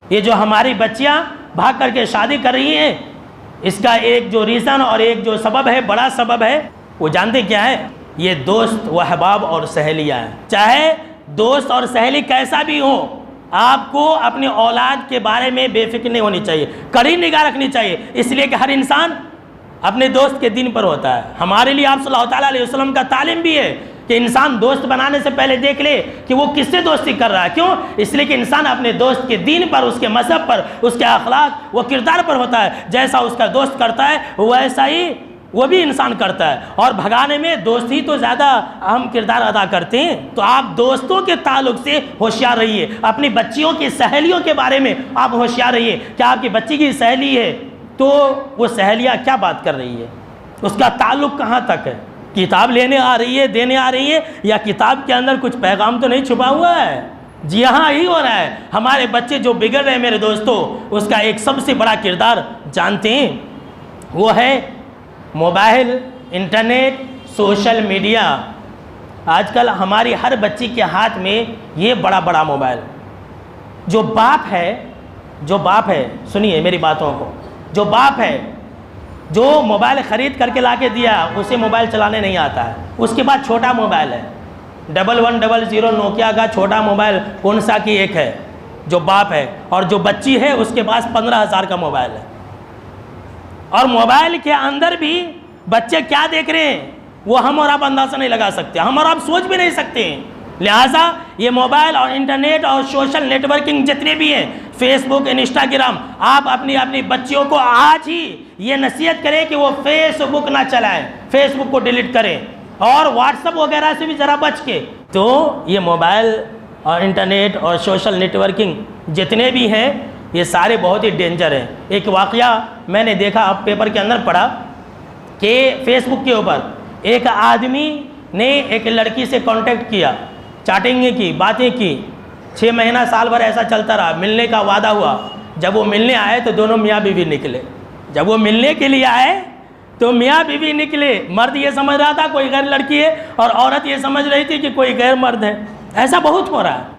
یہ جو ہماری بچیاں بھاگ کر کے شادی کر رہی ہیں، اس کا ایک جو ریزن اور ایک جو سبب ہے، بڑا سبب ہے، وہ جانتے کیا ہے؟ یہ دوست و احباب اور سہیلیاں ہیں۔ چاہے دوست اور سہیلی کیسا بھی ہو، آپ کو اپنی اولاد کے بارے میں بے فکر نہیں ہونی چاہیے، کڑی نگاہ رکھنی چاہیے، اس لیے کہ ہر انسان اپنے دوست کے دین پر ہوتا ہے۔ ہمارے لیے آپ صلی اللہ تعالیٰ علیہ وسلم کا تعلیم بھی ہے کہ انسان دوست بنانے سے پہلے دیکھ لے کہ وہ کس سے دوستی کر رہا ہے۔ کیوں؟ اس لیے کہ انسان اپنے دوست کے دین پر، اس کے مذہب پر، اس کے اخلاق و کردار پر ہوتا ہے۔ جیسا اس کا دوست کرتا ہے ویسا ہی وہ بھی انسان کرتا ہے، اور بھگانے میں دوست ہی تو زیادہ اہم کردار ادا کرتے ہیں۔ تو آپ دوستوں کے تعلق سے ہوشیار رہیے، اپنی بچیوں کی سہیلیوں کے بارے میں آپ ہوشیار رہیے کہ آپ کی بچی کی سہیلی ہے تو وہ سہیلیاں کیا بات کر رہی ہے، اس کا تعلق کہاں تک ہے، کتاب لینے آ رہی ہے، دینے آ رہی ہے، یا کتاب کے اندر کچھ پیغام تو نہیں چھپا ہوا ہے؟ جی ہاں، یہی ہو رہا ہے۔ ہمارے بچے جو بگڑ رہے ہیں میرے دوستوں، اس کا ایک سب سے بڑا کردار جانتے ہیں؟ وہ ہے موبائل، انٹرنیٹ، سوشل میڈیا۔ آج کل ہماری ہر بچی کے ہاتھ میں یہ بڑا بڑا موبائل۔ جو باپ ہے سنیے میری باتوں کو، جو باپ ہے جو موبائل خرید کر کے لا کے دیا، اسے موبائل چلانے نہیں آتا ہے، اس کے بعد چھوٹا موبائل ہے 1100 نوکیا کا چھوٹا موبائل کون سا کی ایک ہے جو باپ ہے، اور جو بچی ہے اس کے پاس 15,000 کا موبائل ہے۔ اور موبائل کے اندر بھی بچے کیا دیکھ رہے ہیں وہ ہم اور آپ اندازہ نہیں لگا سکتے، ہم اور آپ سوچ بھی نہیں سکتے ہیں۔ لہٰذا یہ موبائل اور انٹرنیٹ اور سوشل نیٹ ورکنگ جتنے بھی ہیں، فیس بک، انسٹاگرام، آپ اپنی بچیوں کو آج ہی یہ نصیحت کریں کہ وہ فیس بک نہ چلائیں، فیس بک کو ڈیلیٹ کریں، اور واٹس اپ وغیرہ سے بھی ذرا بچ کے۔ تو یہ موبائل اور انٹرنیٹ اور سوشل نیٹ ورکنگ جتنے بھی ہیں یہ سارے بہت ہی ڈینجر ہیں۔ ایک واقعہ میں نے دیکھا، اب پیپر کے اندر پڑھا کہ فیس بک کے اوپر ایک آدمی نے ایک لڑکی سے کانٹیکٹ کیا، چیٹنگ کی، باتیں کی، 6 مہینہ سال بھر ایسا چلتا رہا، ملنے کا وعدہ ہوا۔ جب وہ ملنے آئے تو دونوں میاں بیوی نکلے۔ جب وہ ملنے کے لیے آئے تو میاں بیوی نکلے، مرد یہ سمجھ رہا تھا کوئی غیر لڑکی ہے، اور عورت یہ سمجھ رہی تھی کہ کوئی غیر مرد ہے۔ ایسا بہت ہو رہا ہے۔